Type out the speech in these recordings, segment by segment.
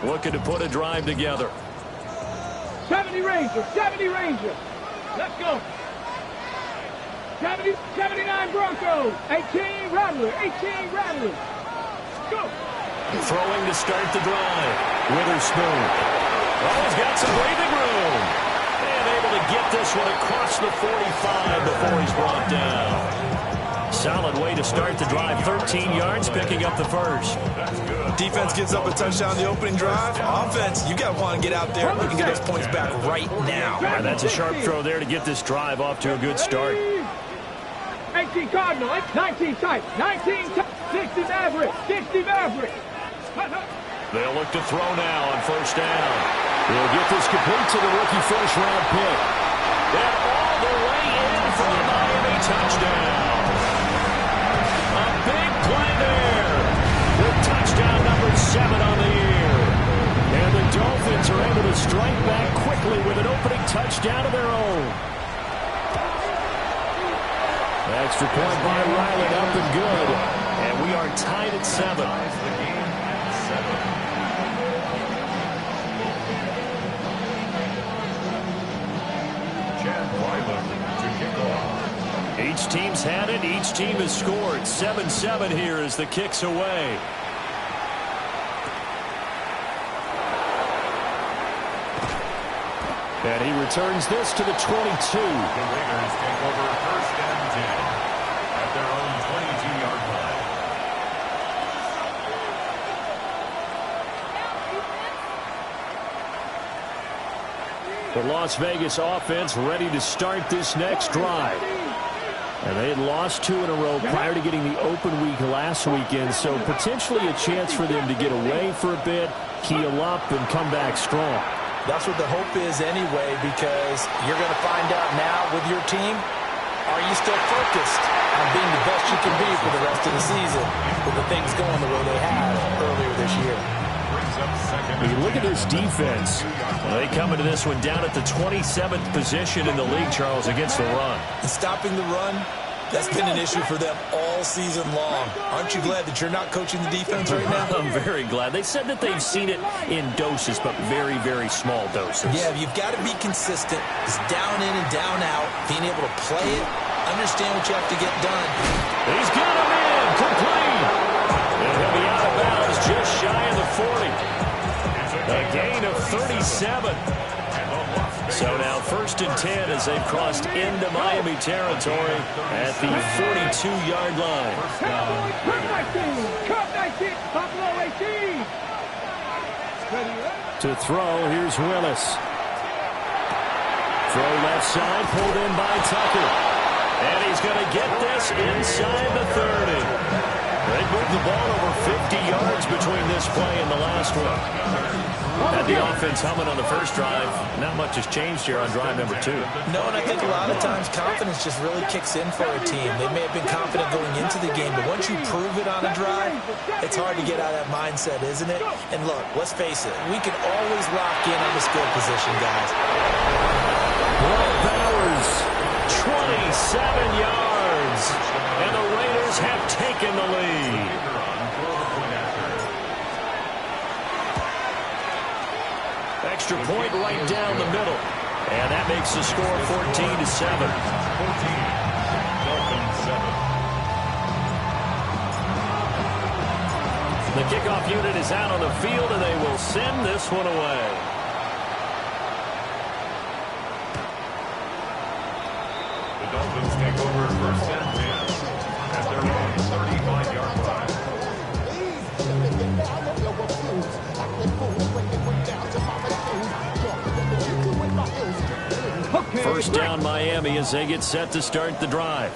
looking to put a drive together. 70 Rangers, 70 Rangers. Let's go. 79 Broncos, 18 Rattlers, 18 Rattlers. Go. Throwing to start the drive. Witherspoon. Oh, he's got some breathing room. And able to get this one across the 45 before he's brought down. Solid way to start the drive. 13 yards, picking up the first. Defense gives up a touchdown the opening drive. Offense, you got to want to get out there and get those points back right now. And that's a sharp throw there to get this drive off to a good start. 18 Cardinal, 19 Tight, 19 Tight, 60 Maverick, 60 Maverick. They'll look to throw now on first down. He'll get this complete to the rookie first-round pick. And all the way in for the Miami touchdown. A big play there. With touchdown number 7 on the year. And the Dolphins are able to strike back quickly with an opening touchdown of their own. Extra point by Riley, up and good. And we are tied at 7. Each team's had it. Each team has scored. 7-7 here as the kick's away. And he returns this to the 22. The Raiders take over first and 10 at their own 22-yard line. The Las Vegas offense ready to start this next drive. And they had lost 2 in a row prior to getting the open week last weekend, so potentially a chance for them to get away for a bit, heal up, and come back strong. That's what the hope is anyway, because you're going to find out now with your team, are you still focused on being the best you can be for the rest of the season with the things going the way they have earlier this year? When you look at this defense, they come into this one down at the 27th position in the league, Charles, against the run. And stopping the run, that's been an issue for them all season long. Aren't you glad that you're not coaching the defense right now? I'm very glad. They said that they've seen it in doses, but very, very small doses. Yeah, you've got to be consistent. It's down in and down out, being able to play it, understand what you have to get done. He's got him in, complete. And he'll be out of bounds just shy of the 40. A gain of 37. So now 1st and 10 as they've crossed into Miami territory at the 42-yard line. To throw, here's Willis. Throw left side, pulled in by Tucker. And he's going to get this inside the 30. They moved the ball over 50 yards between this play and the last one. Had the offense humming on the first drive. Not much has changed here on drive number 2. No, and I think a lot of times confidence just really kicks in for a team. They may have been confident going into the game, but once you prove it on a drive, it's hard to get out of that mindset, isn't it? And look, let's face it, we can always lock in on the skill position, guys. Bowers, 27 yards, and the Raiders have taken the lead. Extra point right down the middle. And that makes the score 14-7. 14. The kickoff unit is out on the field, and they will send this one away. The Dolphins take over first and 10 at their own 35-yard line. First down Miami as they get set to start the drive.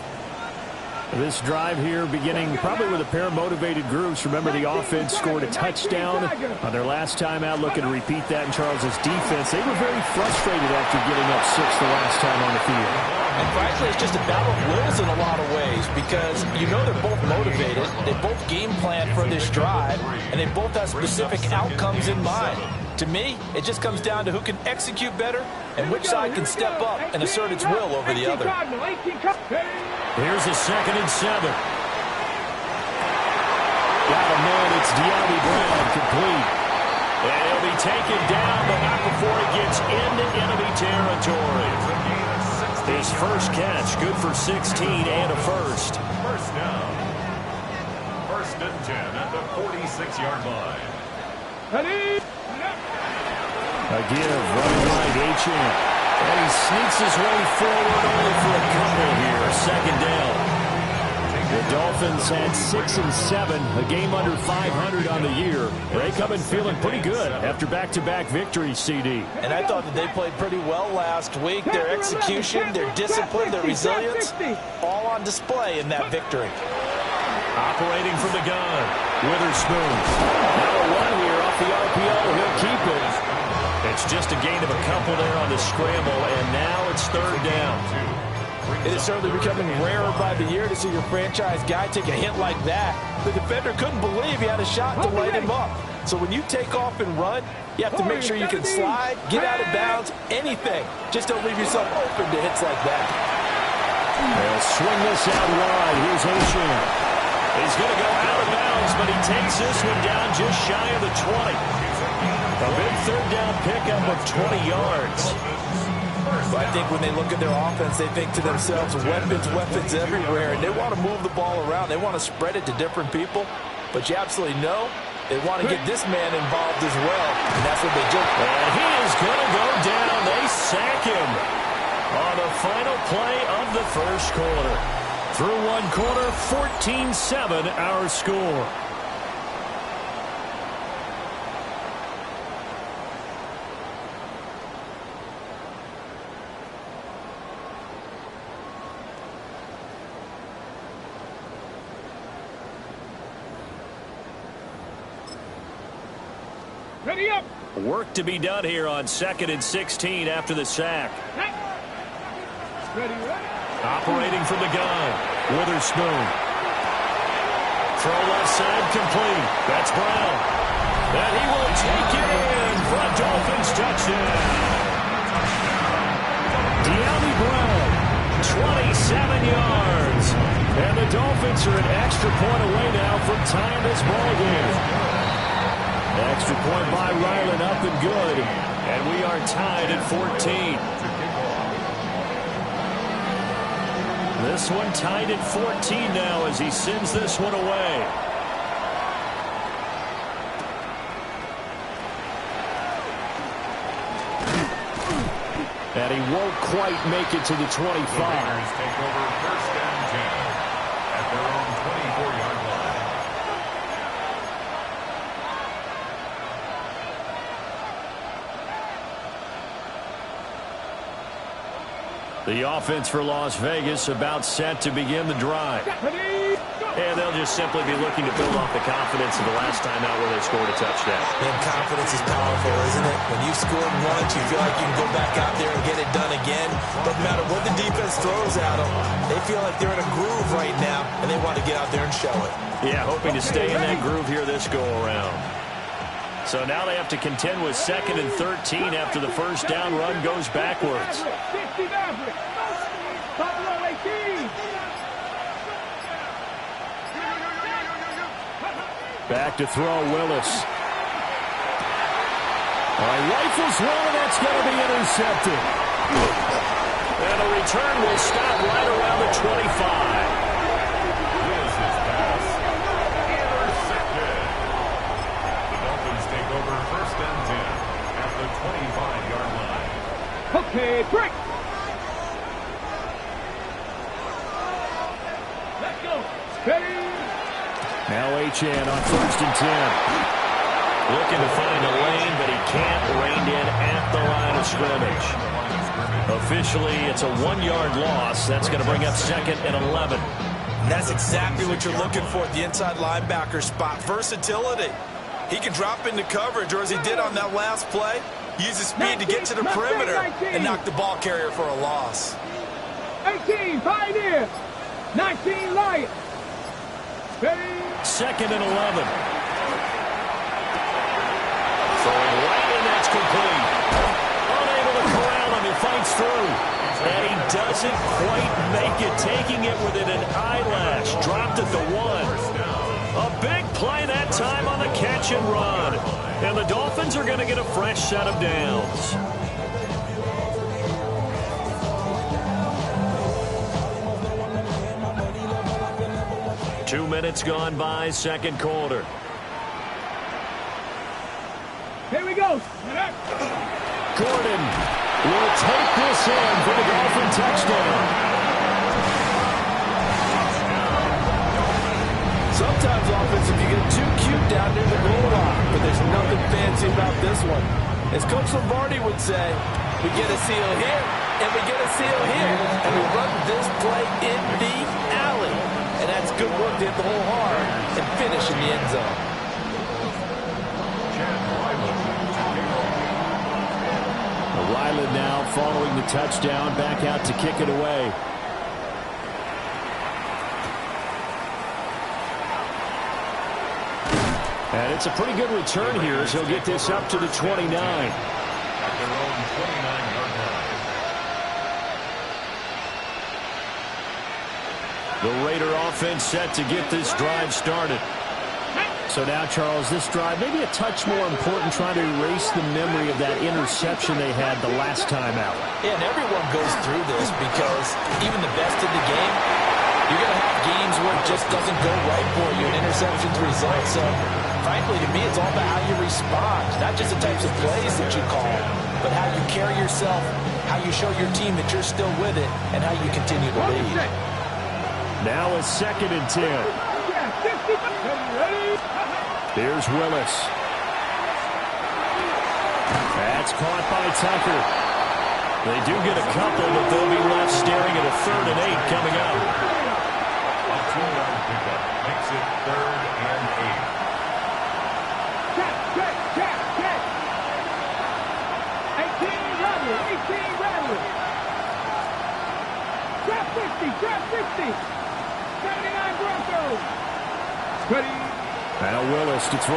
This drive here beginning probably with a pair of motivated groups. Remember, the offense scored a touchdown on their last time out, looking to repeat that in Charles's defense. They were very frustrated after getting up 6 the last time on the field. And frankly, it's just a battle of wills in a lot of ways, because you know they're both motivated, they both game plan for this drive, and they both have specific outcomes in mind. To me, it just comes down to who can execute better and which side can step up and assert its will over the other. Here's a 2nd and 7. Got a man, it's De'Ami Brown, complete. And he'll be taken down, but not before he gets into enemy territory. His first catch, good for 16 and a first. First down. First and 10 at the 46-yard line. Ready? A give, running right, H.M. And he sneaks his way forward only for a couple here. Second down. The Dolphins had 6 and 7, a game under 500 on the year. They come in feeling pretty good after back-to-back victories, CD. And I thought that they played pretty well last week. Their execution, their discipline, their resilience, all on display in that victory. Operating from the gun, Witherspoon. Now a run here off the RPO. He'll keep it. It's just a gain of a couple there on the scramble, and now it's third down. It is certainly becoming rarer by the year to see your franchise guy take a hit like that. The defender couldn't believe he had a shot to light him up. So when you take off and run, you have to make sure you can slide, get out of bounds, anything. Just don't leave yourself open to hits like that. They'll swing this out wide. Here's H.M. He's going to go out of bounds, but he takes this one down just shy of the 20. A big third down pickup of 20 yards. But I think when they look at their offense, they think to themselves, weapons everywhere, and they want to move the ball around. They want to spread it to different people. But you absolutely know they want to get this man involved as well, and that's what they do. And he is going to go down. They sack him on the final play of the first quarter. Through one quarter, 14-7 our score. Ready up. Work to be done here on 2nd and 16 after the sack. Ready. Operating from the gun, Witherspoon. Throw left side complete. That's Brown. And he will take it in for a Dolphins touchdown. De'Ami Brown, 27 yards. And the Dolphins are an extra point away now from tying this ball game. Extra point by Ryland, up and good. And we are tied at 14. This one tied at 14 now as he sends this one away. And he won't quite make it to the 25. The Raiders take over first and 10 at their own 24-yard line. The offense for Las Vegas about set to begin the drive. And they'll just simply be looking to build off the confidence of the last time out where they scored a touchdown. And confidence is powerful, isn't it? When you've scored once, you feel like you can go back out there and get it done again. Doesn't matter what the defense throws at them. They feel like they're in a groove right now, and they want to get out there and show it. Yeah, hoping to stay in that groove here this go-around. So now they have to contend with 2nd and 13 after the first down run goes backwards. Back to throw, Willis. Rifles one, and that's going to be intercepted. And a return will stop right around the 25. Willis's pass intercepted. The Dolphins take over first and 10 at the 25-yard line. Okay, break. Let's go. Ready. Now H.N. on first and 10. Looking to find a lane, but he can't. Reined in at the line of scrimmage. Officially, it's a 1-yard loss. That's going to bring up 2nd and 11. And that's exactly what you're looking for at the inside linebacker spot. Versatility. He can drop into coverage, or as he did on that last play, use his speed to get to the perimeter and knock the ball carrier for a loss. 18, Pioneer. 19, Lion. Ready. 2nd and 11. Throwing right, and that's complete. Unable to corral him. He fights through. And he doesn't quite make it, taking it within an eyelash. Dropped at the 1. A big play that time on the catch and run. And the Dolphins are going to get a fresh set of downs. Two minutes gone by, second quarter. Here we go. Gordon will take this in for the Dolphin touchdown. Sometimes offense, if you get too cute down near the goal line, but there's nothing fancy about this one. As Coach Lombardi would say, we get a seal here, and we get a seal here, and we run this play in the alley. And that's good work to hit the hole hard and finish in the end zone. Ryland now following the touchdown, back out to kick it away. And it's a pretty good return here as he'll get this up to the 29. At their own 29-yard line. The Raider offense set to get this drive started. So now, Charles, this drive maybe a touch more important, trying to erase the memory of that interception they had the last time out. Yeah, and everyone goes through this because even the best in the game, you're going to have games where it just doesn't go right for you, and interceptions result. So, frankly, to me, it's all about how you respond, not just the types of plays that you call, but how you carry yourself, how you show your team that you're still with it, and how you continue to lead. Now a 2nd and 10. Here's Willis. That's caught by Tucker. They do get a couple, but they'll be left staring at a 3rd and 8 coming up. A 2-yard pickup makes it 3rd and 8. Check. 18 Rattler. Trap 50. 79 Broncos. Ready. Now Willis to throw.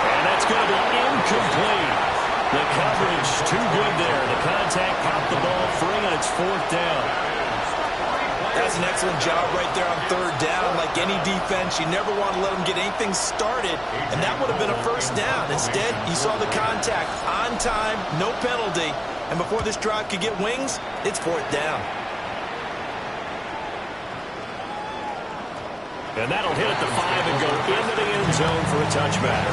And that's going to be incomplete. The coverage too good there. The contact popped the ball free, and it's 4th down. That's an excellent job right there on 3rd down. Like any defense, you never want to let them get anything started, and that would have been a 1st down. Instead, you saw the contact on time, no penalty, and before this drive could get wings, it's 4th down. And that'll hit at the 5 and go into the end zone for a touchback.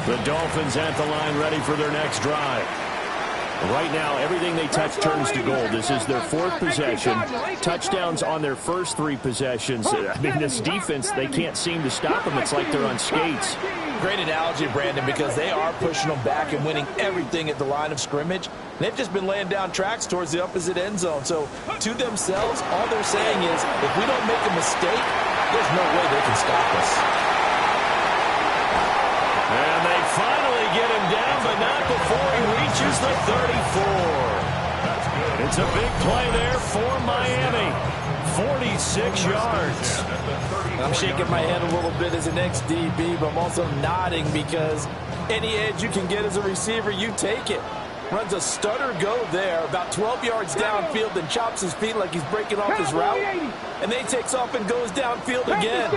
The Dolphins at the line ready for their next drive. Right now, everything they touch turns to gold. This is their 4th possession. Touchdowns on their first 3 possessions. I mean, this defense, they can't seem to stop them. It's like they're on skates. Great analogy, Brandon, because they are pushing them back and winning everything at the line of scrimmage. They've just been laying down tracks towards the opposite end zone. So, to themselves, all they're saying is, if we don't make a mistake, there's no way they can stop us. And they finally get him down, but not before he reaches the 34. It's a big play there for Miami. 46 yards. I'm shaking my head a little bit as an ex-DB, but I'm also nodding because any edge you can get as a receiver, you take it. Runs a stutter go there, about 12 yards downfield, and chops his feet like he's breaking off his route. And then he takes off and goes downfield again.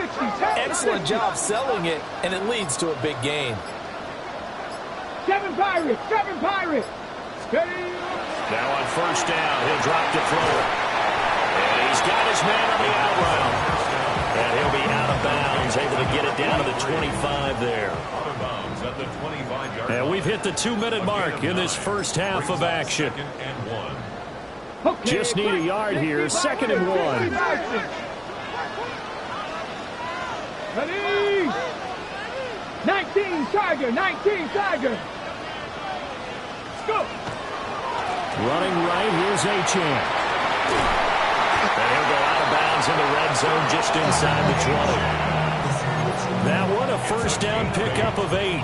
Excellent job selling it, and it leads to a big gain. 7 Pirates. Now on 1st down, he'll drop to throw it. And he's got his man on the out route. And he'll be out of bounds, able to get it down to the 25 there. Out of bounds at the 25-yard line. And we've hit the 2-minute mark in this first half of action. 2nd and 1. Just need a yard here, 2nd and 1. Ready. 19 Tiger. Let's go. Running right, here's Achane. And he'll go out of bounds in the red zone just inside the 20. That one a 1st down pickup of 8.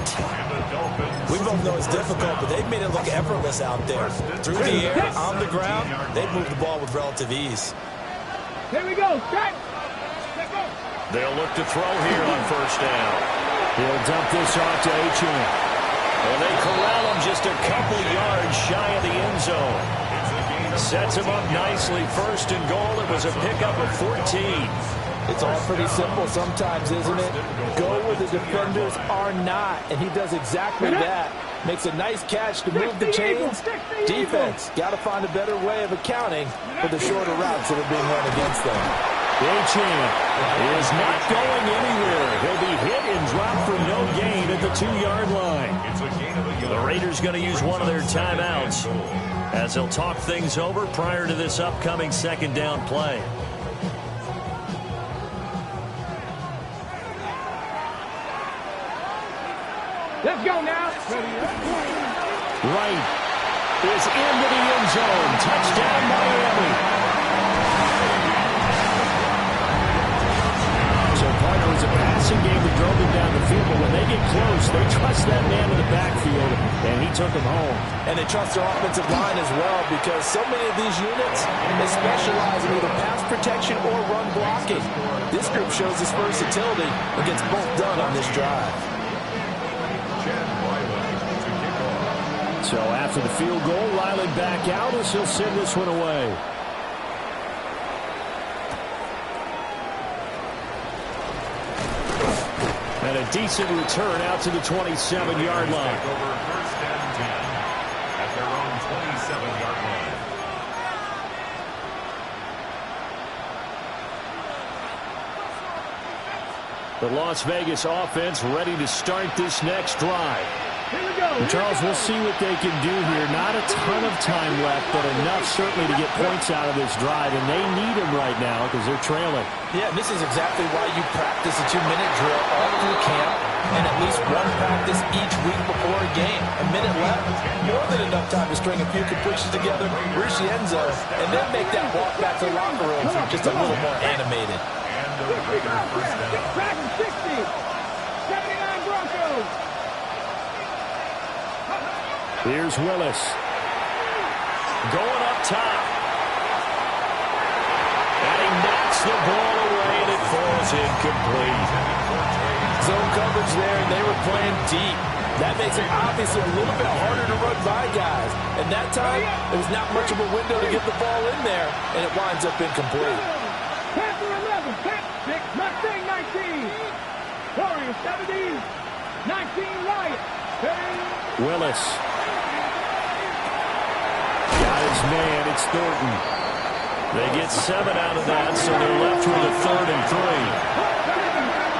We both know it's difficult, but they've made it look effortless out there. Through the air, on the ground, they've moved the ball with relative ease. Here we go. Strike. They'll look to throw here on 1st down. He'll dump this off to Achane. And they corral him just a couple yards shy of the end zone. Sets him up nicely. First and goal. It was a pickup of 14. It's all pretty simple sometimes, isn't it? Go where the defenders are not, and he does exactly that. Makes a nice catch to move the chains. Defense, got to find a better way of accounting for the shorter routes that are being run against them. Achane is not going anywhere. He'll be hit and dropped for no gain at the 2-yard line. The Raiders going to use one of their timeouts as they'll talk things over prior to this upcoming second down play. Let's go now. Right is into the end zone. Touchdown, Miami. So, partner, it was a passing game that drove them down the field, but when they get close, they trust that man in the backfield, and he took them home. And they trust their offensive line as well, because so many of these units, they specialize in either pass protection or run blocking. This group shows its versatility and gets both done on this drive. So after the field goal, Ryland back out as he'll send this one away. And a decent return out to the 27-yard line. Over first and 10 at their own 27-yard line. The Las Vegas offense ready to start this next drive. Here we go. And Charles, we'll see what they can do here. Not a ton of time left, but enough certainly to get points out of this drive, and they need them right now because they're trailing. Yeah, and this is exactly why you practice a 2-minute drill all through camp and at least one practice each week before a game. A minute left, more than enough time to string a few completions together, reach the end zone, and then make that walk back to the locker room just a little more animated. And the Raiders first down. 60. 79 Broncos. Here's Willis. Going up top. And he knocks the ball away, and it falls incomplete. Zone coverage there, and they were playing deep. That makes it obviously a little bit harder to run by guys. And that time, there was not much of a window to get the ball in there, and it winds up incomplete. Panther 11. Panther 6. Mustang 19. Warriors 17. 19 Riot. Willis. Got his man. It's Thornton. They get 7 out of that, so they're left with a 3rd and 3.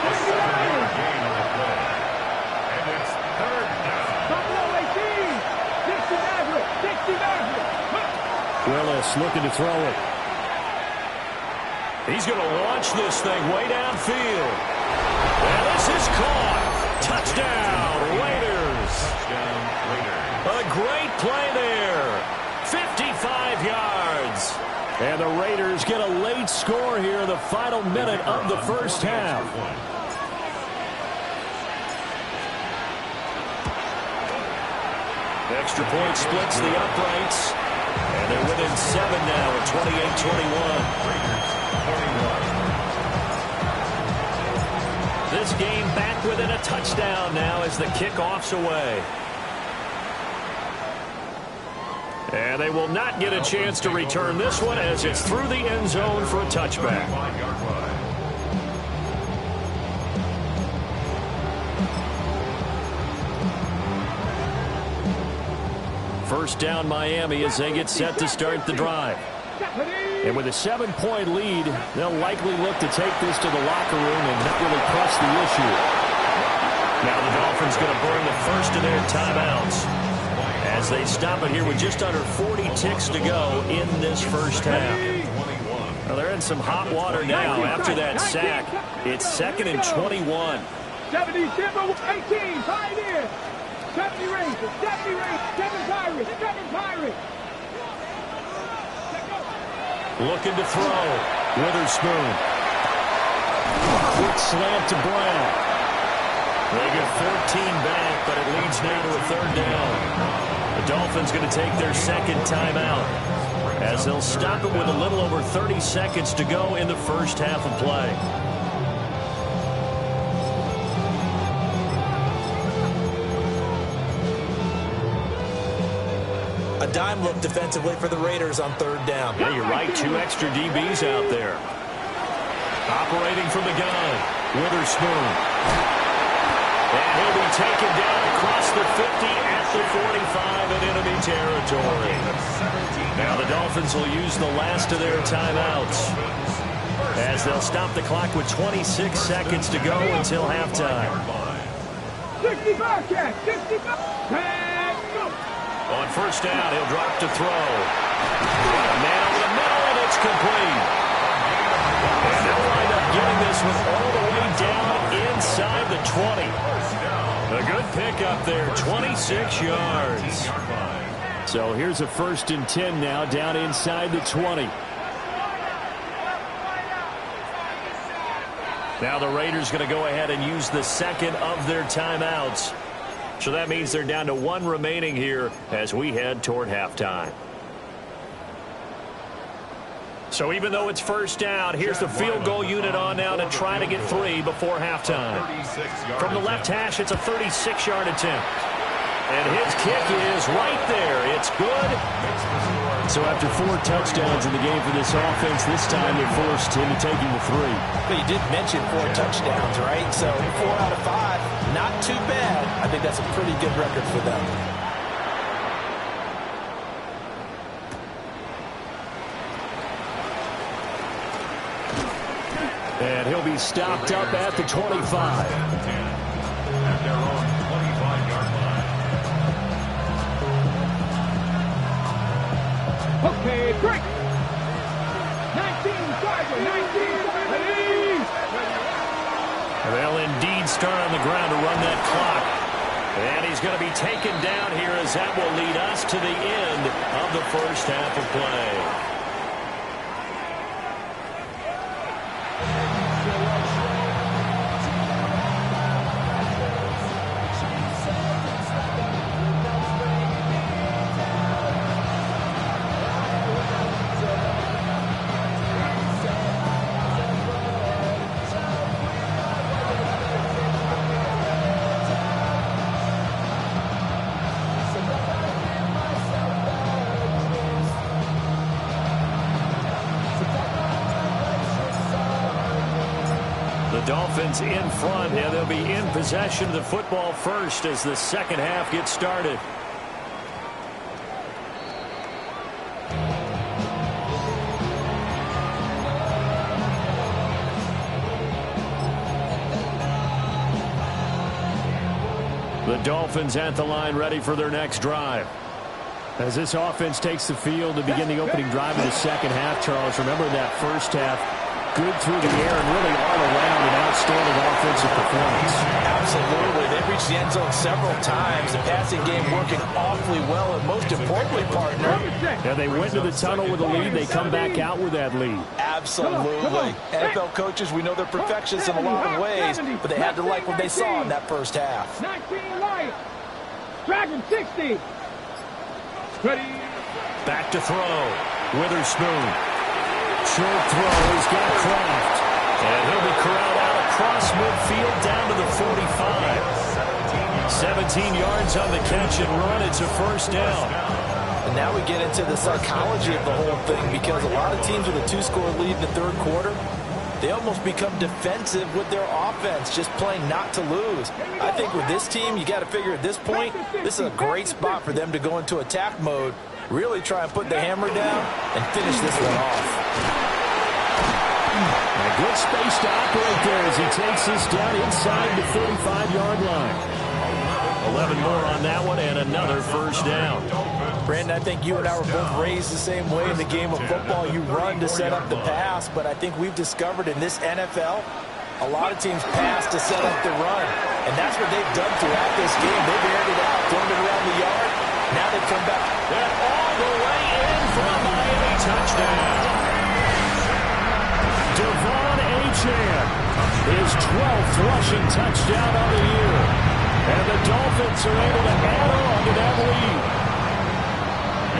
A 7-yard gain on the play. And it's third down. Buffalo 18. 60 Maverick. 60 Maverick. Willis looking to throw it. He's going to launch this thing way downfield. And this is caught. Touchdown, Raiders. Touchdown, Raiders. A great play there. 55 yards. And the Raiders get a late score here in the final minute of the first half. Extra point splits the uprights. And they're within 7 now at 28-21. Raiders 21. This game back within a touchdown now as the kickoff's away. And they will not get a chance to return this one as it's through the end zone for a touchback. 5-yard line. First down Miami as they get set to start the drive. And with a 7-point lead, they'll likely look to take this to the locker room and not really press the issue. Now the Dolphins going to burn the first of their timeouts as they stop it here with just under 40 ticks to go in this first half. Well, they're in some hot water now after that sack. It's 2nd and 21. 70 Simba 18 Pioneers. 70 Rangers. 70 Rangers. 7 Pirates. 7 Pirates. Looking to throw. Witherspoon. Quick slant to Brown. They get 14 back, but it leads now to a 3rd down. The Dolphins going to take their second timeout as they'll stop it with a little over 30 seconds to go in the first half of play. A dime look defensively for the Raiders on third down. Yeah, you're right. 2 extra DBs out there. Operating from the gun, Witherspoon. And he'll be taken down across the 50 at the 45 in enemy territory. Now the Dolphins will use the last of their timeouts as they'll stop the clock with 26 seconds to go until halftime. 65 catch, 65. On first down, he'll drop to throw. A man over the middle, and it's complete. And they'll wind up getting this one all the way down inside the 20. A good pickup there, 26 yards. So here's a 1st and 10 now, down inside the 20. Now the Raiders going to go ahead and use the second of their timeouts. So that means they're down to 1 remaining here as we head toward halftime. So even though it's first down, here's the field goal unit on now to try to get 3 before halftime. From the left hash, it's a 36-yard attempt. And his kick is right there. It's good. So after 4 touchdowns in the game for this offense, this time they're forced into taking the 3. But you did mention 4 touchdowns, right? So 4 out of 5, not too bad. I think that's a pretty good record for them. And he'll be stopped up at the 25. At their own 25-yard line. Okay, break. 19, Tiger, 19, ready. They'll indeed start on the ground to run that clock. And he's going to be taken down here as that will lead us to the end of the first half of play. Dolphins in front. Now they'll be in possession of the football first as the second half gets started. The Dolphins at the line ready for their next drive. As this offense takes the field to begin the opening drive of the second half, Charles, remember that first half, good through the air and really all around an outstanding offensive performance. Absolutely. They reached the end zone several times. The passing game working awfully well, and most importantly, partner. Yeah, they went to the tunnel with a lead. They come back out with that lead. Absolutely. NFL coaches, we know they're perfectionists in a lot of ways, but they had to like what they saw in that first half. 19 Lions. Dragon 60. Ready. Back to throw. Witherspoon. Short throw. He's got Kraft. And he'll be corralled out across midfield down to the 45. 17 yards on the catch and run. It's a first down. And now we get into the psychology of the whole thing, because a lot of teams with a 2-score lead in the third quarter, they almost become defensive with their offense, just playing not to lose. I think with this team, you got to figure at this point, this is a great spot for them to go into attack mode, really try and put the hammer down and finish this one off. A good space to operate there as he takes this down inside the 45-yard line. 11 more on that one and another first down. Brandon, I think you and I were both raised the same way in the game of football. You run to set up the pass, but I think we've discovered in this NFL, a lot of teams pass to set up the run. And that's what they've done throughout this game. They've aired it out, thrown it around the yard. Now they come back. And all the way in for a Miami touchdown. Devon Achane, his 12th rushing touchdown of the year. And the Dolphins are able to add on to that lead.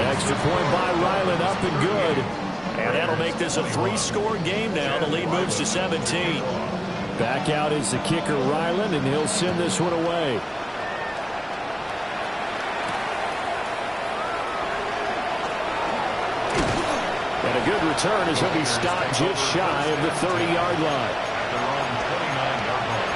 Extra point by Ryland, up and good. And that'll make this a 3-score game now. The lead moves to 17. Back out is the kicker, Ryland, and he'll send this one away. And a good return as he'll be stopped just shy of the 30-yard line. At their own 29-yard line.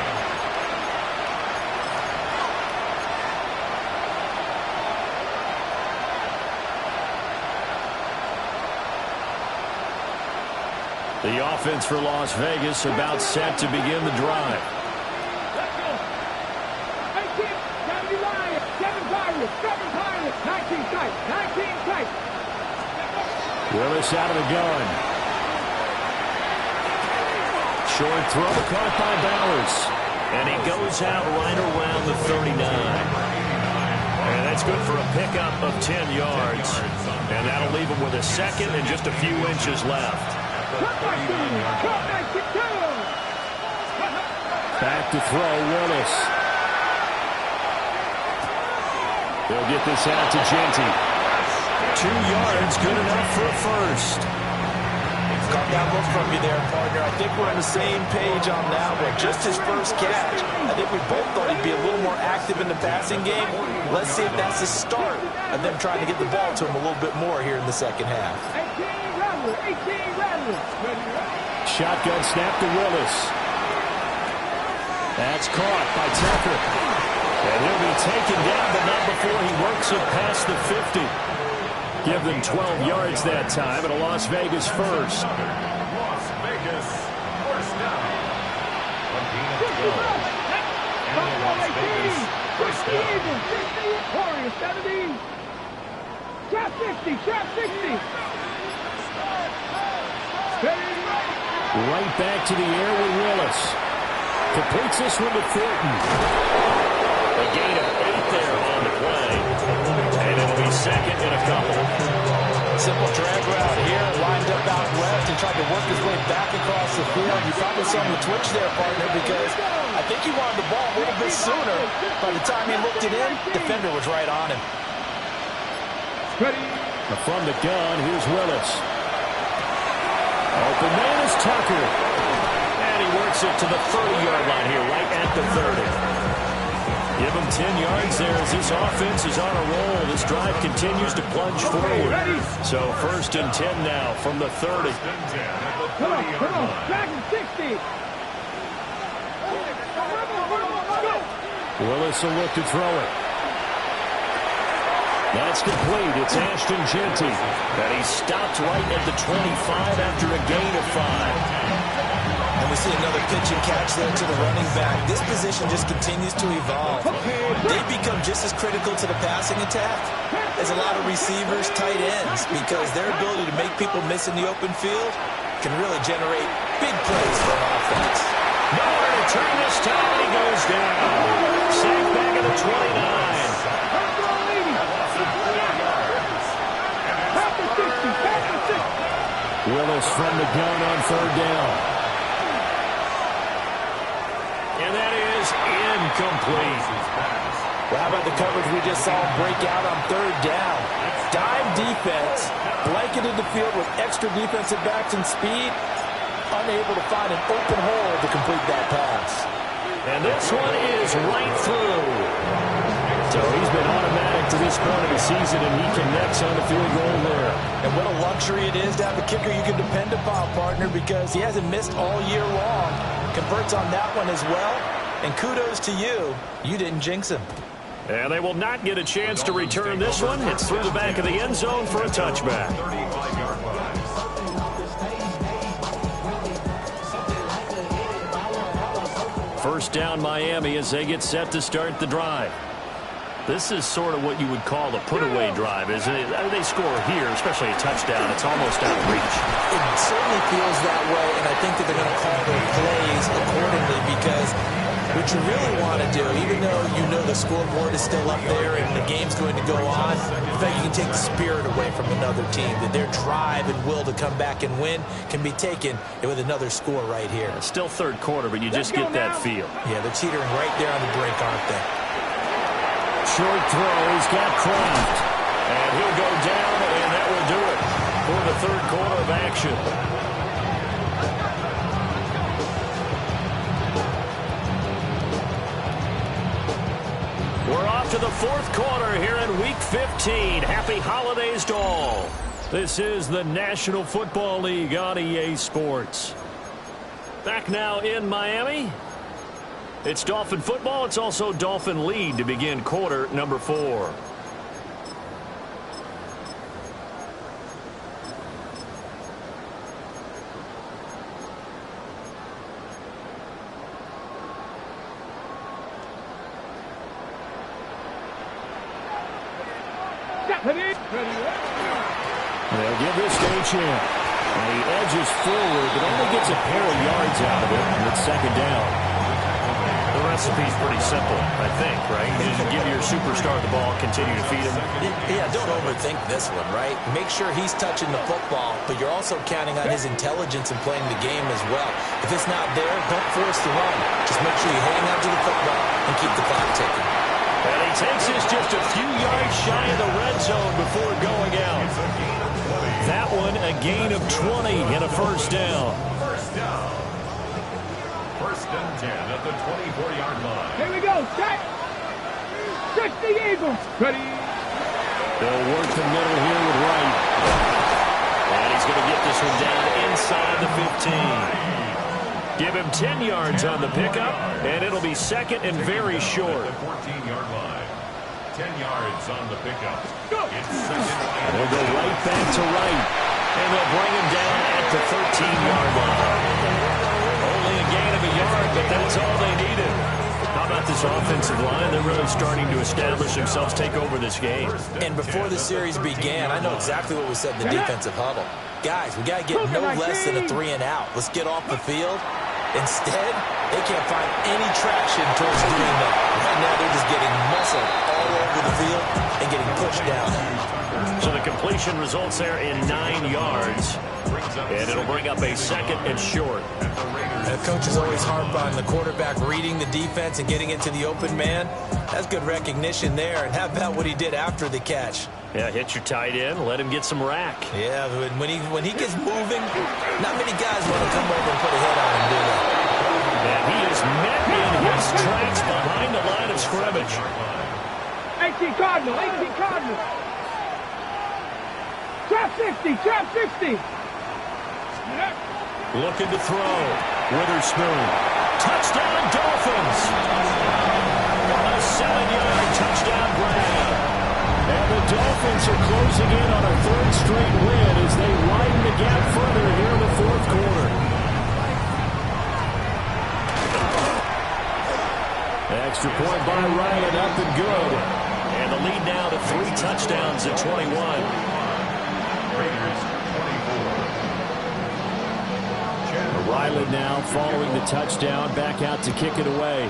The offense for Las Vegas about set to begin the drive. Let's go. 18, 70 Lions, 7 Pirates, 7 Pirates, 19 tight, 19 tight. Willis out of the gun. Short throw caught by Bowers. And he goes out right around the 39. And that's good for a pickup of 10 yards. And that'll leave him with a second and just a few inches left. Back to throw, Willis. They'll get this out to Genty. 2 yards, good enough for a first. Got that look from you there, partner. I think we're on the same page on that one. Just his first catch. I think we both thought he'd be a little more active in the passing game. Let's see if that's the start of them trying to get the ball to him a little bit more here in the second half. 18 Rattler, 18 Rattler. Shotgun snap to Willis. That's caught by Tucker. And he'll be taken down, but not before he works it past the 50. Give them 12 yards that time, and a Las Vegas first. Las Vegas, first down. 1 to go. And the Las Vegas, first down. 60, Warriors, 70. Trap 60, trap 60. Right back to the air with Willis. Completes this one to Thornton. A gain of 8 there on the play. And it'll be second and a couple. Simple drag route here, lined up out left and tried to work his way back across the field. You probably saw him twitch there, partner, because I think he wanted the ball a little bit sooner. By the time he looked it in, defender was right on him. From the gun, here's Willis. Open man is Tucker. And he works it to the 30-yard line here, right at the 30. Give him 10 yards there as this offense is on a roll. This drive continues to plunge forward. So first and 10 now from the 30. Come on, Dragon 60. Willis will look to throw it. That's complete. It's Ashton Genty. And he stopped right at the 25 after a gain of 5. And we see another pitch and catch there to the running back. This position just continues to evolve. They become just as critical to the passing attack as a lot of receivers, tight ends, because their ability to make people miss in the open field can really generate big plays for an offense. Nowhere to turn this time, and he goes down. Sacked back at the 29. Willis from the gun on third down. And that is incomplete. Well, how about the coverage we just saw break out on third down? Dime defense, blanketed the field with extra defensive backs and speed, unable to find an open hole to complete that pass. And this one is right through. So he's been automatic to this point of the season, and he connects on the field goal there. And what a luxury it is to have a kicker you can depend upon, partner, because he hasn't missed all year long. Converts on that one as well. And kudos to you. You didn't jinx him. And they will not get a chance to return this one. It's through the back of the end zone for a touchback. 35-yard line. First down Miami as they get set to start the drive. This is sort of what you would call a put-away drive, isn't it? I mean, they score here, especially a touchdown. It's almost out of reach. It certainly feels that way, and I think that they're going to call their plays accordingly, because what you really want to do, even though you know the scoreboard is still up there and the game's going to go on, in fact, you can take the spirit away from another team, that their drive and will to come back and win can be taken with another score right here. It's still third quarter, but you just get that feel. Yeah, they're teetering right there on the brink, aren't they? Short throw, he's got Kraft. And he'll go down, and that will do it for the third quarter of action. We're off to the fourth quarter here in Week 15. Happy holidays to all. This is the National Football League on EA Sports. Back now in Miami. It's Dolphin football. It's also Dolphin lead to begin quarter number 4. They'll give this to a champ. And he edges forward, but only gets a pair of yards out of it, and it's second down. The recipe's pretty simple, I think, right? You just give your superstar the ball, continue to feed him. Yeah, don't overthink this one, right? Make sure he's touching the football, but you're also counting on his intelligence in playing the game as well. If it's not there, don't force the run. Just make sure you hang on to the football and keep the clock ticking. And he takes this just a few yards shy of the red zone before going out. That one a gain of 20 and a first down. First down. First and 10 at the 24-yard line. Here we go. Set. Set the Eagles. Ready. They'll work the middle here with Wright. And he's going to get this one down inside the 15. Give him 10 yards on the pickup, and it'll be second and very short. 14-yard line. 10 yards on the pickup. It's second. They'll go right back to Wright, and they'll bring him down at the 13-yard line. Only a gain of a yard, but that's all they needed. How about this offensive line? They're really starting to establish themselves, take over this game. And before the series began, I know exactly what we said in the defensive huddle. Guys, we got to get no less than a 3 and out. Let's get off the field. Instead, they can't find any traction towards doing that. Right now, they're just getting muscled all over the field and getting pushed down. So the completion results there in 9 yards. And it'll bring up a second and short. The coach is always harp on the quarterback reading the defense and getting into the open man. That's good recognition there. And how about what he did after the catch? Yeah, hit your tight end, let him get some rack. Yeah, when he gets moving, not many guys want to come over and put a hit on him, do they? And he is met in his tracks behind the line of scrimmage. 18 Cardinal, 18 Cardinal. Trap 60, trap 60. Looking to throw. Witherspoon. Touchdown, Dolphins. A 7-yard touchdown grab. And the Dolphins are closing in on a 3rd straight win as they widen the gap further here in the 4th quarter. Extra point by Ryan, up and good. And the lead now to 3 touchdowns at 21. Raiders 24. Riley now following the touchdown, back out to kick it away.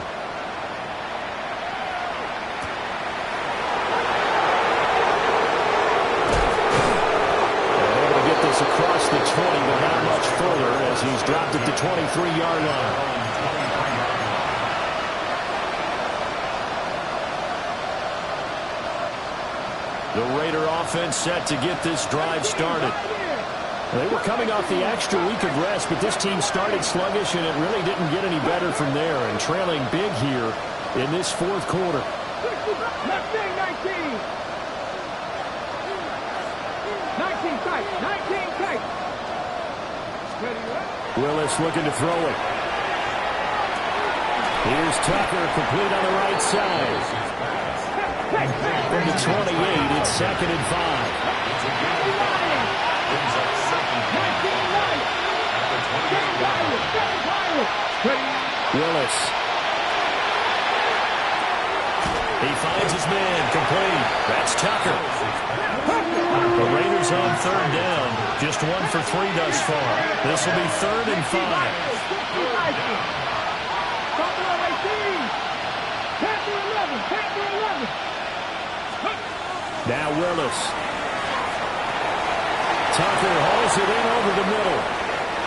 Able to get this across the 20, but not much further as he's dropped at the 23-yard line. The Raider offense set to get this drive started. They were coming off the extra week of rest, but this team started sluggish, and it really didn't get any better from there, and trailing big here in this 4th quarter. Left wing, 19. 19 tight, 19 tight. Willis looking to throw it. Here's Tucker, complete on the right side. From the 28, it's second and 5. Willis. He finds his man, complete. That's Tucker. The Raiders on 3rd down. Just 1 for 3 thus far. This will be 3rd and 5. Now Willis. Tucker hauls it in over the middle.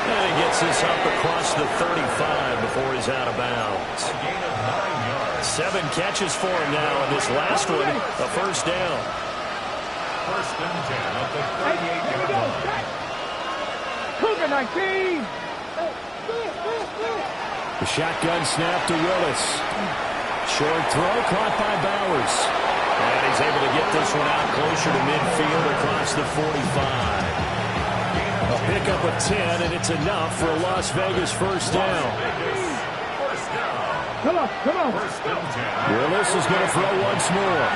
And he gets this up across the 35 before he's out of bounds. A gain of 9 yards. 7 catches for him now, and this last one, a first down. First and 10 at the 38-yard line. Cougar 19. The shotgun snap to Willis. Short throw caught by Bowers. And he's able to get this one out closer to midfield across the 45. A pickup of 10, and it's enough for a Las Vegas first down. Come on. Willis is going to throw once more.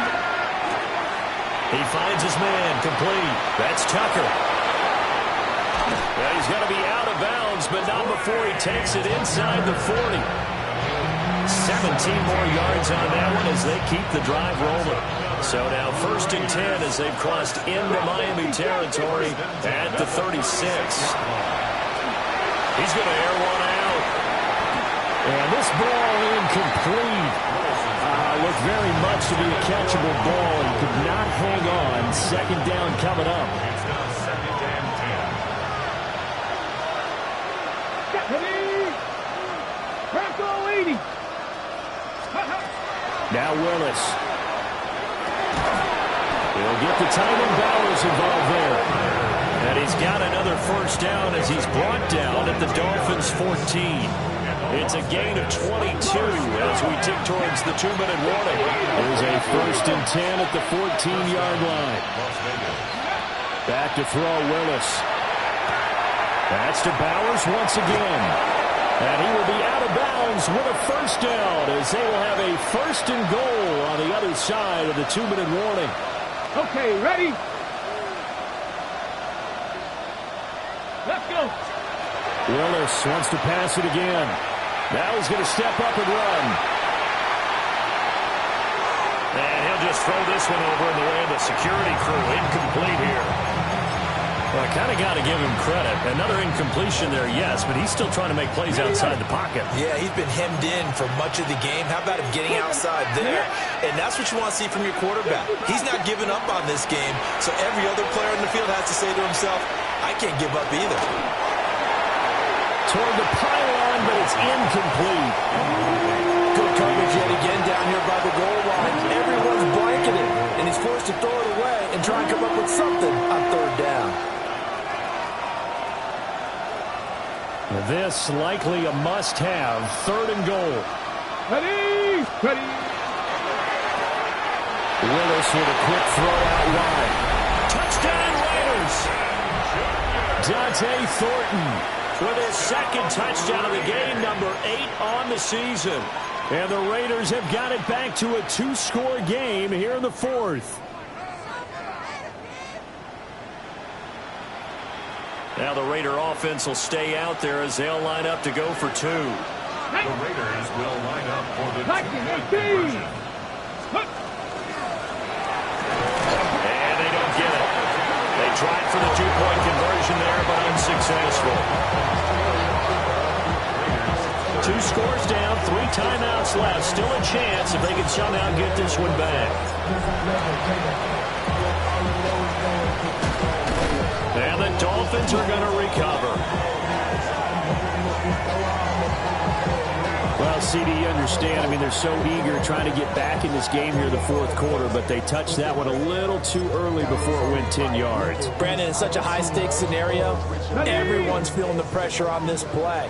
He finds his man, complete. That's Tucker. Well, he's going to be out of bounds, but not before he takes it inside the 40. 17 more yards on that one as they keep the drive rolling. So now 1st and 10 as they've crossed into Miami territory at the 36. He's going to air one out. And this ball incomplete. Looked very much to be a catchable ball and could not hang on. 2nd down coming up. It's now 2nd and 10. Bronco 80. Now Willis. He'll get the tight end Bowers involved there. And he's got another first down as he's brought down at the Dolphins' 14. It's a gain of 22 as we tick towards the 2-minute warning. There's a 1st and 10 at the 14-yard line. Back to throw Willis. That's to Bowers once again. And he will be out of bounds with a first down as they will have a 1st and goal on the other side of the 2-minute warning. Okay, ready? Let's go. Willis wants to pass it again. Now he's going to step up and run. And he'll just throw this one over in the way of the security crew. Incomplete here. Well, I kind of got to give him credit. Another incompletion there, yes, but he's still trying to make plays outside the pocket. Yeah, he's been hemmed in for much of the game. How about him getting outside there? And that's what you want to see from your quarterback. He's not giving up on this game, so every other player in the field has to say to himself, I can't give up either. Toward the pylon, but it's incomplete. Good coverage yet again down here by the goal line. Everyone's blanketed, and he's forced to throw it away and try and come up with something on 3rd down. This likely a must-have. 3rd and goal. Ready. Willis with a quick throw out wide. Touchdown Raiders! Dante Thornton with his 2nd touchdown of the game, number 8 on the season. And the Raiders have got it back to a 2-score game here in the 4th. Now the Raider offense will stay out there as they'll line up to go for 2. The Raiders will line up for the 2-point conversion. And they don't get it. They tried for the 2-point conversion there, but unsuccessful. 2 scores down, 3 timeouts left. Still a chance if they can somehow get this one back. And the Dolphins are going to recover. Well, CD, you understand. I mean, they're so eager trying to get back in this game here in the 4th quarter, but they touched that one a little too early before it went 10 yards. Brandon, in such a high-stakes scenario, everyone's feeling the pressure on this play.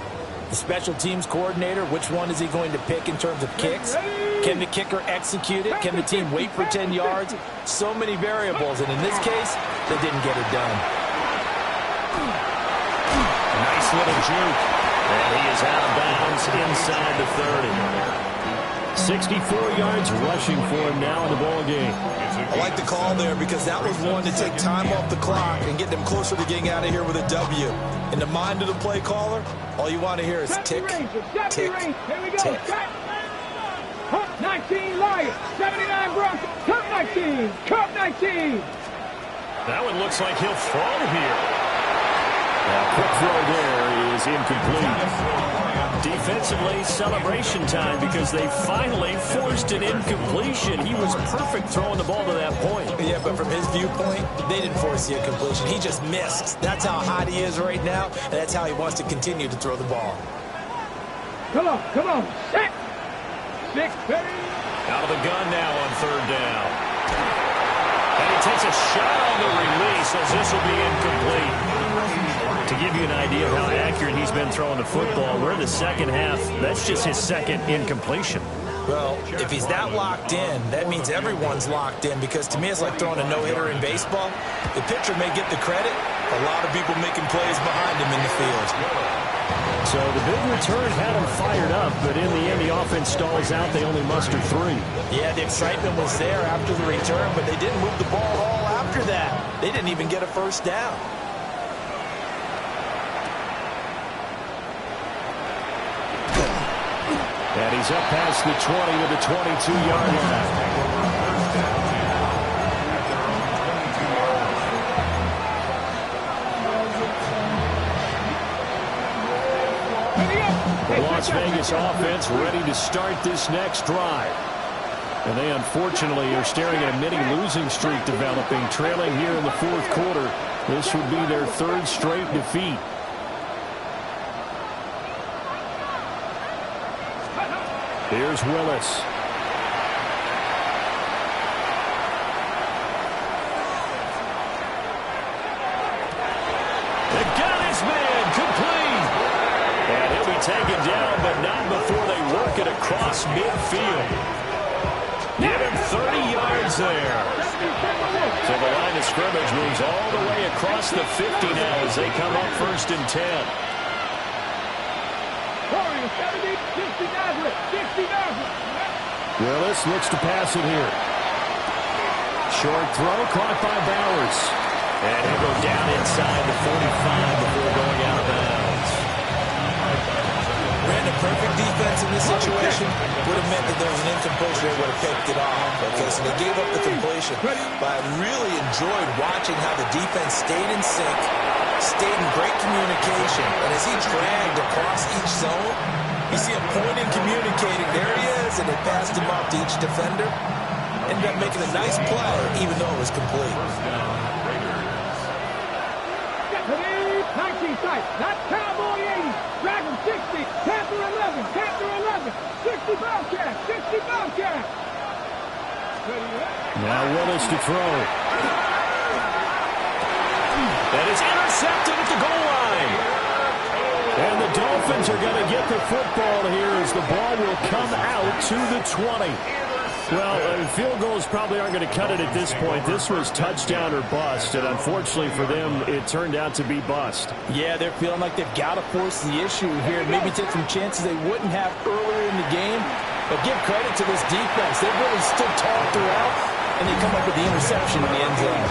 The special teams coordinator, which one is he going to pick in terms of kicks? Can the kicker execute it? Can the team wait for 10 yards? So many variables, and in this case, they didn't get it done. Nice little juke. And he is out of bounds inside the 30. 64 yards rushing for him now in the ball game. I like the call there because that was one to take time off the clock and get them closer to getting out of here with a W. In the mind of the play caller, all you want to hear is tick, tick, tick. Cup 19 Lions, 79 Broncos, Cup 19, Cup 19. That one looks like he'll throw here. Quick throw there is incomplete. Defensively, celebration time because they finally forced an incompletion. He was perfect throwing the ball to that point. Yeah, but from his viewpoint, they didn't force the incompletion. He just missed. That's how hot he is right now, and that's how he wants to continue to throw the ball. Come on, set. 6, ready. Out of the gun now on 3rd down. And he takes a shot on the release as this will be incomplete. To give you an idea of how accurate he's been throwing the football, we're in the 2nd half. That's just his 2nd incompletion. Well, if he's not locked in, that means everyone's locked in, because to me it's like throwing a no-hitter in baseball. The pitcher may get the credit, a lot of people making plays behind him in the field. So the big return had him fired up, but in the end the offense stalls out. They only muster 3. Yeah, the excitement was there after the return, but they didn't move the ball at all after that. They didn't even get a first down. And he's up past the 20 to the 22-yard line. The Las Vegas offense ready to start this next drive. And they unfortunately are staring at a mini-losing streak developing, trailing here in the 4th quarter. This would be their 3rd straight defeat. Here's Willis. They got his man complete. And he'll be taken down, but not before they work it across midfield. Give him 30 yards there. So the line of scrimmage moves all the way across the 50 now as they come up 1st and 10. Willis looks to pass it here. Short throw caught by Bowers. And he'll go down inside the 45 before going out of bounds. Ran a perfect defense in this situation. Would have meant that there was an incompletion. They would have picked it off. Okay, so they gave up the completion. But I really enjoyed watching how the defense stayed in sync, stayed in great communication. And as he dragged across each zone, you see him pointing, communicating. There he is, and they passed him off to each defender. Ended up making a nice play, even though it was complete. 19 sight, not Cowboy 80, Dragon 60, Panther 11, Panther 11, 60 Bobcat, 60 Bobcat. Now Willis to throw. And it's intercepted at the goal line. And the Dolphins are going to get the football here as the ball will come out to the 20. Well, field goals probably aren't going to cut it at this point. This was touchdown or bust, and unfortunately for them, it turned out to be bust. Yeah, they're feeling like they've got to force the issue here, maybe take some chances they wouldn't have earlier in the game. But give credit to this defense. They've really stood tall throughout, and they come up with the interception in the end zone.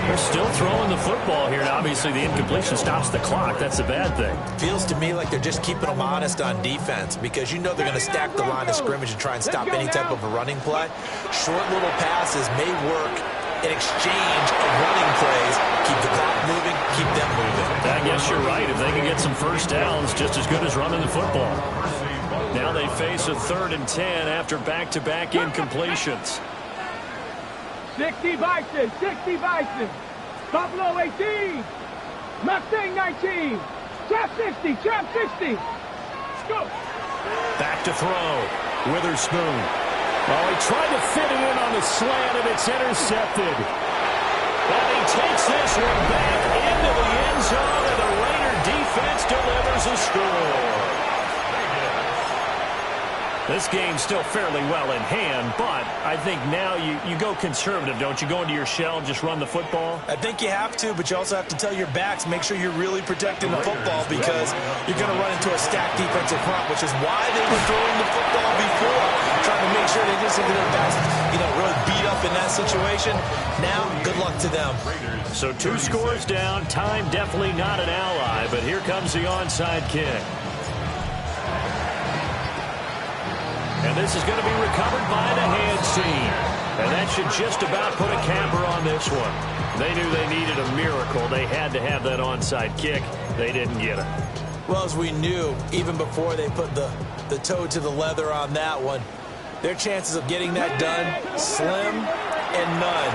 They're still throwing the football here, and obviously the incompletion stops the clock. That's a bad thing. Feels to me like they're just keeping them honest on defense, because you know they're going to stack the line of scrimmage and try and stop any type of a running play. Short little passes may work in exchange of running plays. Keep the clock moving, keep them moving. I guess you're right. If they can get some first downs, just as good as running the football. Now they face a 3rd and 10 after back-to-back incompletions. 60 Bison, 60 Bison, Buffalo 18, Mustang 19, Trap 60, Trap 60. Let's go. Back to throw. Witherspoon. Oh, he tried to fit it in on the slant, and it's intercepted. And he takes this one back into the end zone, and the Raider defense delivers a score. This game's still fairly well in hand, but I think now you go conservative, don't you? Go into your shell and just run the football? I think you have to, but you also have to tell your backs, make sure you're really protecting the football, because you're going to run into a stacked defensive front, which is why they were throwing the football before, trying to make sure they didn't get their backs, really beat up in that situation. Now, good luck to them. So 2 scores down. Time definitely not an ally, but here comes the onside kick. And this is going to be recovered by the hands team. And that should just about put a capper on this one. They knew they needed a miracle. They had to have that onside kick. They didn't get it. Well, as we knew, even before they put the toe to the leather on that one, their chances of getting that done, slim and none.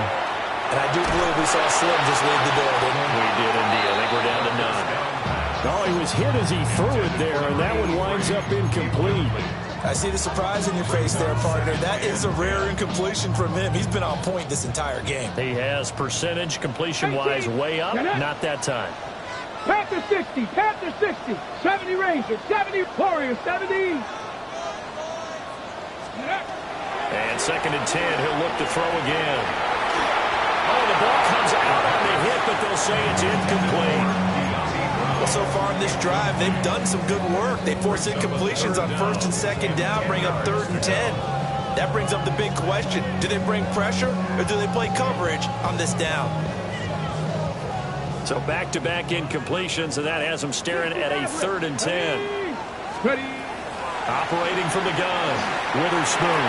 And I do believe we saw Slim just leave the door, didn't we? We did indeed. I think we're down to none. Oh, he was hit as he threw it there, and that one winds up incomplete. I see the surprise in your face there, partner. That is a rare incompletion from him. He's been on point this entire game. He has percentage, completion-wise, way up. Not that time. Panther 60, Panther 60, 70 Rangers, 70 Warriors, 70. And 2nd and 10, he'll look to throw again. Oh, the ball comes out on the hit, but they'll say it's incomplete. Well, so far in this drive, they've done some good work. They force incompletions on 1st and 2nd down, bring up 3rd and 10. That brings up the big question. Do they bring pressure, or do they play coverage on this down? So back-to-back incompletions, and that has them staring at a 3rd and 10. Operating from the gun, Witherspoon.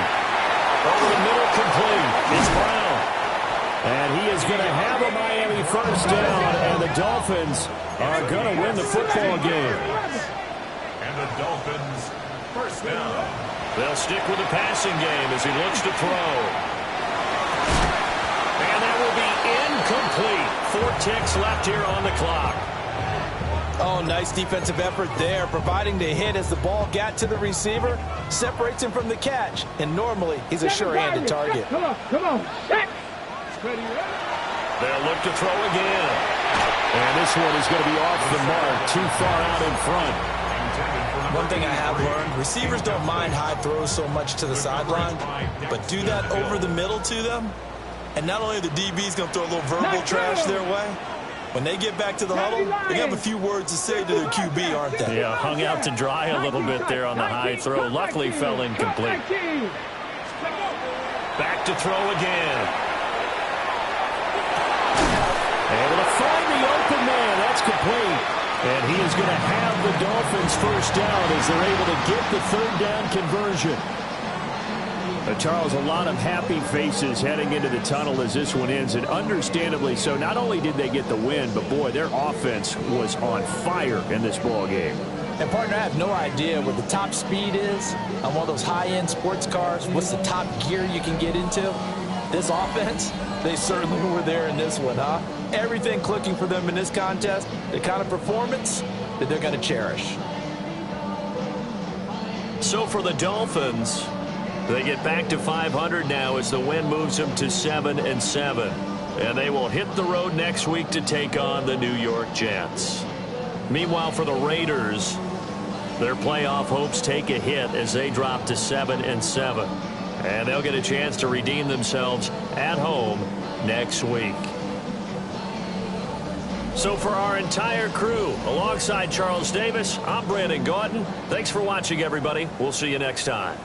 Over the middle, complete. It's Brown. And he is going to have a Miami first down, and the Dolphins are going to win the football game. And the Dolphins first down. They'll stick with the passing game as he looks to throw. And that will be incomplete. 4 ticks left here on the clock. Oh, nice defensive effort there, providing the hit as the ball got to the receiver, separates him from the catch, and normally he's a sure-handed target. Come on, set. They'll look to throw again. And this one is going to be off the mark, too far out in front. One thing I have learned, receivers don't mind high throws so much to the sideline, but do that over the middle to them, and not only are the DBs going to throw a little verbal trash their way, when they get back to the huddle, they have a few words to say to their QB, aren't they? Yeah, hung out to dry a little bit there on the high throw. Luckily fell incomplete. Back to throw again. Able to find the open man. That's complete. And he is going to have the Dolphins first down as they're able to get the 3rd down conversion. Charles, a lot of happy faces heading into the tunnel as this one ends, and understandably so. Not only did they get the win, but boy, their offense was on fire in this ball game. And partner, I have no idea what the top speed is on one of those high-end sports cars. What's the top gear you can get into? This offense, they certainly were there in this one, huh? Everything clicking for them in this contest, the kind of performance that they're going to cherish. So for the Dolphins, they get back to 500 now as the win moves them to 7-7. And they will hit the road next week to take on the New York Jets. Meanwhile, for the Raiders, their playoff hopes take a hit as they drop to 7-7. And they'll get a chance to redeem themselves at home next week. So for our entire crew, alongside Charles Davis, I'm Brandon Gaudin. Thanks for watching, everybody. We'll see you next time.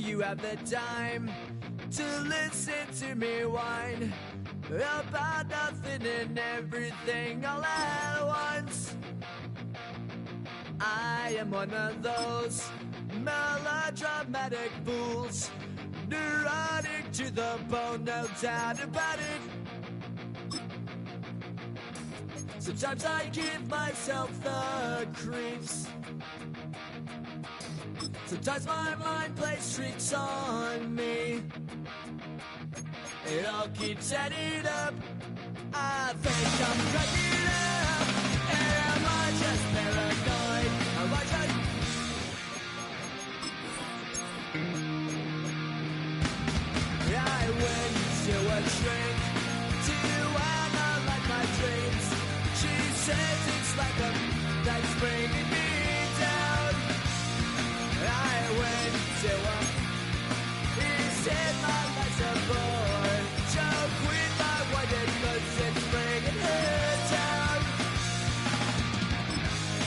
you have the time to listen to me whine about nothing and everything all at once? I am one of those melodramatic fools, neurotic to the bone, no doubt about it. Sometimes I give myself the creeps. Sometimes my mind plays tricks on me. It all keeps adding up. I think I'm cracking up. Am I just paranoid? Am I just... I went to a shrink to analyze my dreams. She says it's like a that's bringing me down. I went to a... He said my life's a bore. Joke with my wife because it's bringing her down.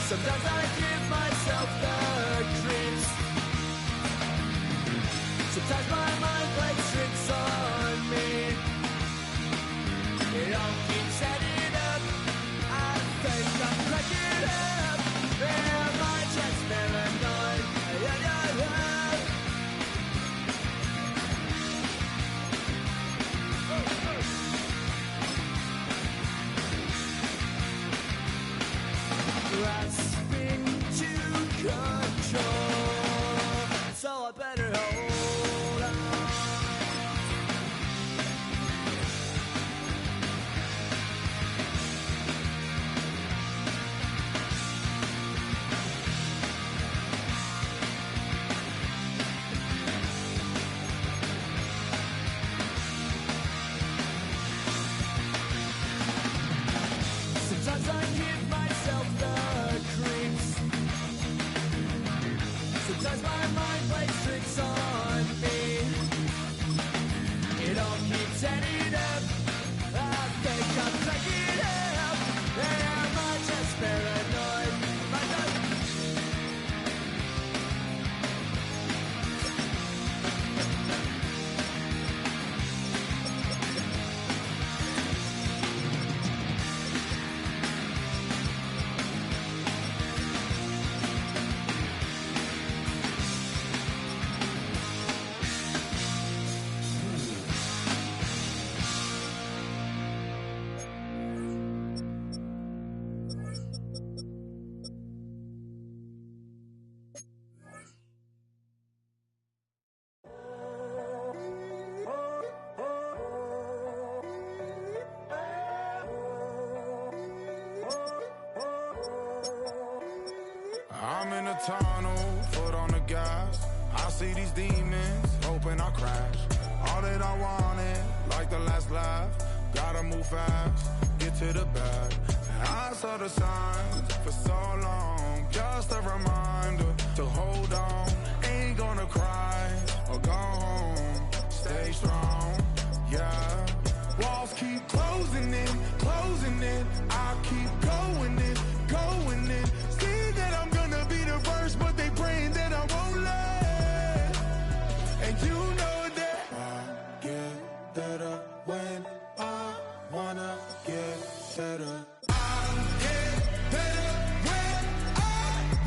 Sometimes I give myself the creeps. Sometimes my mind plays tricks on me. It all keeps adding up. I think I'm cracking up. Am I just paranoid? Yeah, yeah, yeah. Grasping to control, so I better hold on. Sometimes I give myself the creeps. Sometimes my mind plays tricks on me. It all keeps adding up. I think I'm cracking up. Am I just paranoid? Am I just... I'm in a tunnel, foot on the gas. I see these demons, hoping I crash. All that I wanted, like the last laugh. Gotta move fast, get to the bag. I saw the signs for so long, just a reminder to hold on. Ain't gonna cry or go home, stay strong, yeah. Walls keep closing in, I keep going in, going in. See that I'm gonna be the first, but they praying that I won't let. And you know that I get better when I wanna get better. I get better when I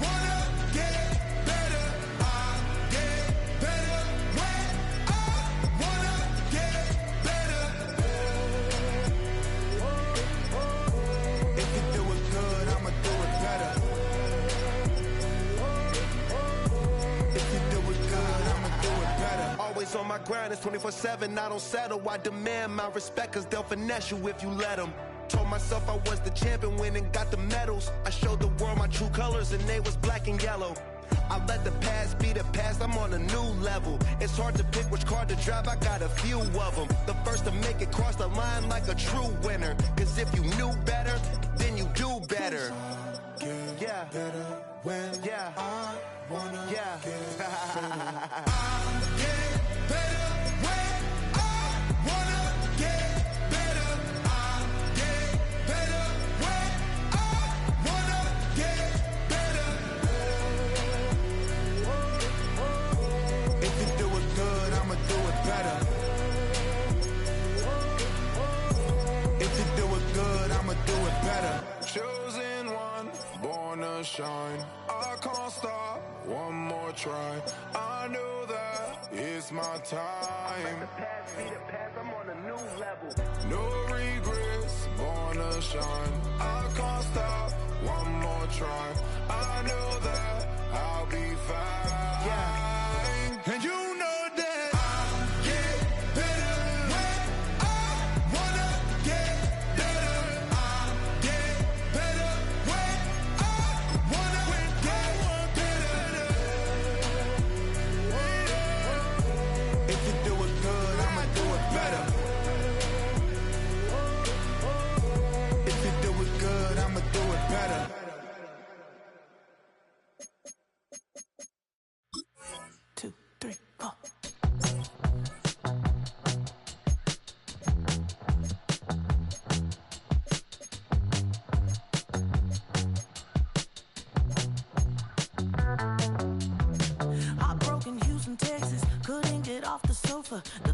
wanna get better. I get better when I wanna get better. If you do it good, I'ma do it better. If you do it good, I'ma do it better. Always on my grind, it's 24/7, I don't settle. I demand my respect, cause they'll finesse you if you let them. Told myself I was the champion, went and got the medals. I showed the world my true colors and they was black and yellow. I let the past be the past, I'm on a new level. It's hard to pick which car to drive, I got a few of them. The first to make it cross the line like a true winner. Cause if you knew better, then you do better. Yeah. Better when Yeah. I wanna Yeah. get better. I get better when I wanna get better. I get better when I wanna get better. If you do it shine. I can't stop, one more try. I know that it's my time. I'm on a new level. No regrets, born to shine. I can't stop, one more try. I know that I'll be fine. Yeah. And you know that I get better when I wanna get better. I get better when I wanna get better. If you do it good, I'ma do it better. If you do it good, I'ma do it better. Two, three, four. Heartbroken Houston, Texas, couldn't get off the sofa. The